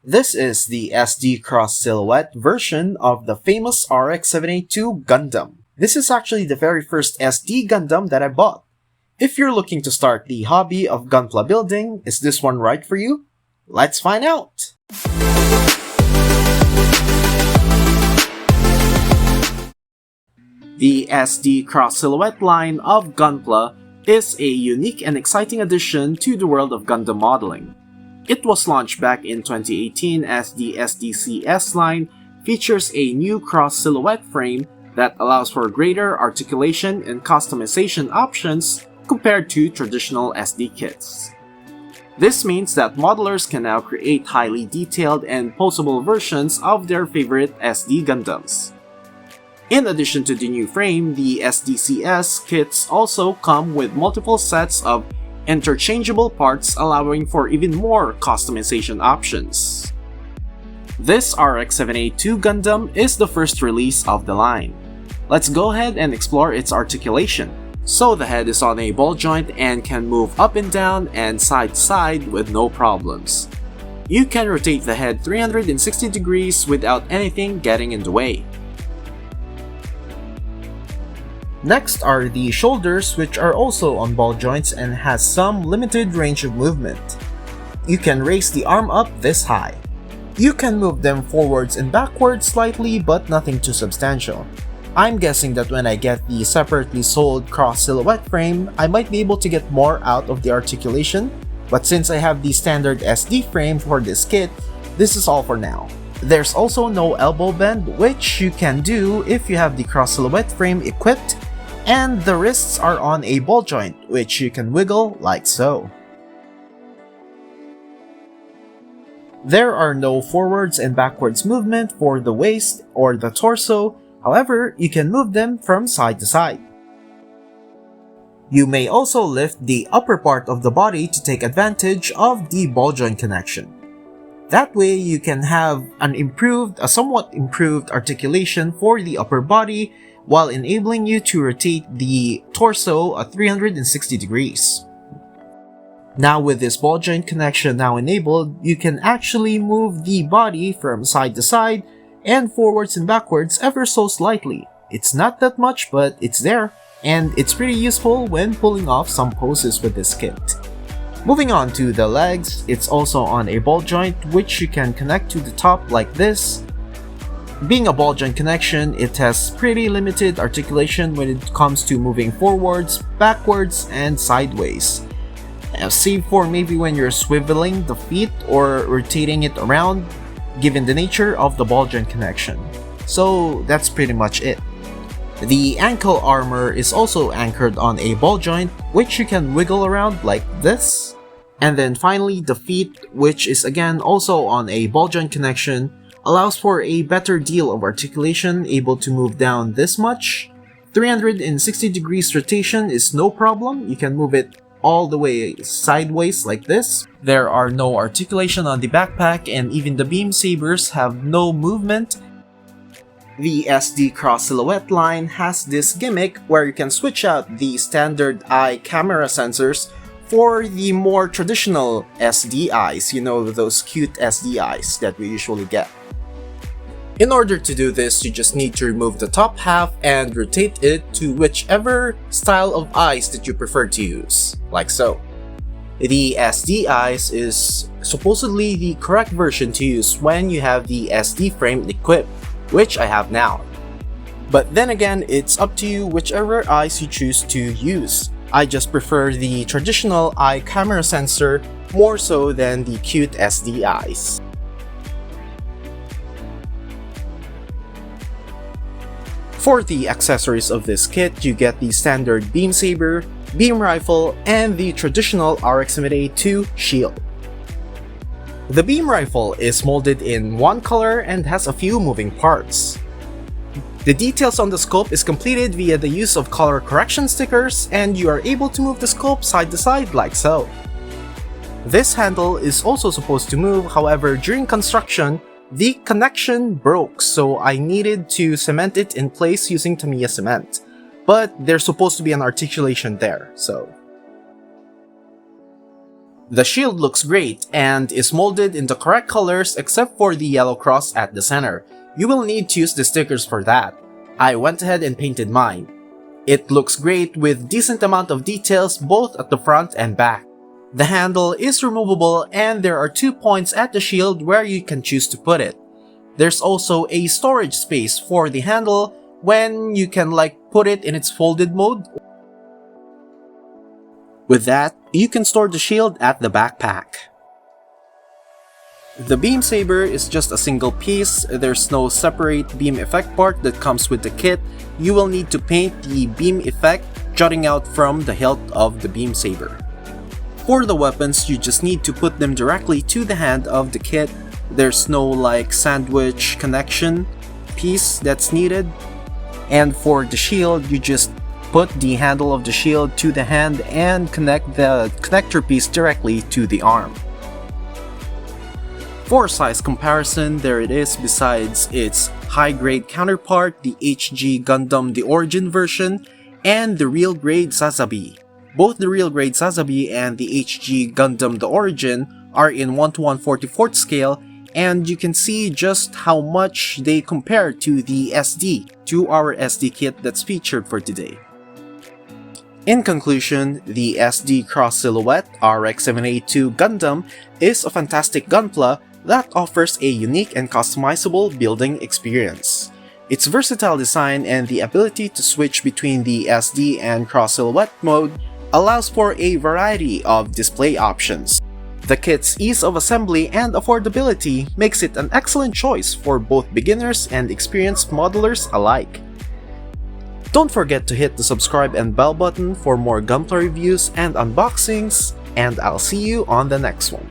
This is the SD Cross Silhouette version of the famous RX-78-2 Gundam. This is actually the very first SD Gundam that I bought. If you're looking to start the hobby of gunpla building, is this one right for you? Let's find out! The SD Cross Silhouette line of Gunpla is a unique and exciting addition to the world of Gundam modeling. It was launched back in 2018 as the SDCS line, features a new cross silhouette frame that allows for greater articulation and customization options compared to traditional SD kits. This means that modelers can now create highly detailed and posable versions of their favorite SD Gundams. In addition to the new frame, the SDCS kits also come with multiple sets of interchangeable parts, allowing for even more customization options. This RX-78-2 Gundam is the first release of the line. Let's go ahead and explore its articulation. So the head is on a ball joint and can move up and down and side to side with no problems. You can rotate the head 360 degrees without anything getting in the way. Next are the shoulders, which are also on ball joints and has some limited range of movement. You can raise the arm up this high. You can move them forwards and backwards slightly, but nothing too substantial. I'm guessing that when I get the separately sold cross silhouette frame, I might be able to get more out of the articulation, but since I have the standard SD frame for this kit, this is all for now. There's also no elbow bend, which you can do if you have the cross silhouette frame equipped, and the wrists are on a ball joint, which you can wiggle like so. There are no forwards and backwards movement for the waist or the torso, however, you can move them from side to side. You may also lift the upper part of the body to take advantage of the ball joint connection. That way, you can have a somewhat improved articulation for the upper body, while enabling you to rotate the torso at 360 degrees. Now with this ball joint connection now enabled, you can actually move the body from side to side and forwards and backwards ever so slightly. It's not that much, but it's there, and it's pretty useful when pulling off some poses with this kit. Moving on to the legs, it's also on a ball joint which you can connect to the top like this. Being a ball joint connection, it has pretty limited articulation when it comes to moving forwards, backwards, and sideways. Save for maybe when you're swiveling the feet or rotating it around, given the nature of the ball joint connection. So that's pretty much it. The ankle armor is also anchored on a ball joint, which you can wiggle around like this. And then finally, the feet, which is again also on a ball joint connection, allows for a better deal of articulation, able to move down this much. 360 degrees rotation is no problem, you can move it all the way sideways like this. There are no articulation on the backpack, and even the beam sabers have no movement. The SD Cross Silhouette line has this gimmick where you can switch out the standard eye camera sensors for the more traditional SD eyes, you know, those cute SD eyes that we usually get. In order to do this, you just need to remove the top half and rotate it to whichever style of eyes that you prefer to use, like so. The SD eyes is supposedly the correct version to use when you have the SD frame equipped, which I have now. But then again, it's up to you whichever eyes you choose to use. I just prefer the traditional eye camera sensor more so than the cute SD eyes. For the accessories of this kit, you get the standard beam saber, beam rifle, and the traditional RX-78-2 shield. The beam rifle is molded in one color and has a few moving parts. The details on the scope is completed via the use of color correction stickers, and you are able to move the scope side to side like so. This handle is also supposed to move, however during construction, the connection broke, so I needed to cement it in place using Tamiya cement. But there's supposed to be an articulation there, so. The shield looks great and is molded in the correct colors except for the yellow cross at the center. You will need to use the stickers for that. I went ahead and painted mine. It looks great with decent amount of details both at the front and back. The handle is removable and there are 2 points at the shield where you can choose to put it. There's also a storage space for the handle when you can put it in its folded mode. With that, you can store the shield at the backpack. The beam saber is just a single piece. There's no separate beam effect part that comes with the kit. You will need to paint the beam effect jutting out from the hilt of the beam saber. For the weapons, you just need to put them directly to the hand of the kit. There's no sandwich connection piece that's needed. And for the shield, you just put the handle of the shield to the hand and connect the connector piece directly to the arm. For size comparison, there it is besides its high-grade counterpart, the HG Gundam The Origin version, and the real-grade Sazabi. Both the real-grade Sazabi and the HG Gundam The Origin are in 1:1 44th scale, and you can see just how much they compare to the SD, to our SD kit that's featured for today. In conclusion, the SD Cross Silhouette RX-78-2 Gundam is a fantastic gunpla that offers a unique and customizable building experience. Its versatile design and the ability to switch between the SD and Cross Silhouette mode allows for a variety of display options. The kit's ease of assembly and affordability makes it an excellent choice for both beginners and experienced modelers alike. Don't forget to hit the subscribe and bell button for more gunpla reviews and unboxings, and I'll see you on the next one.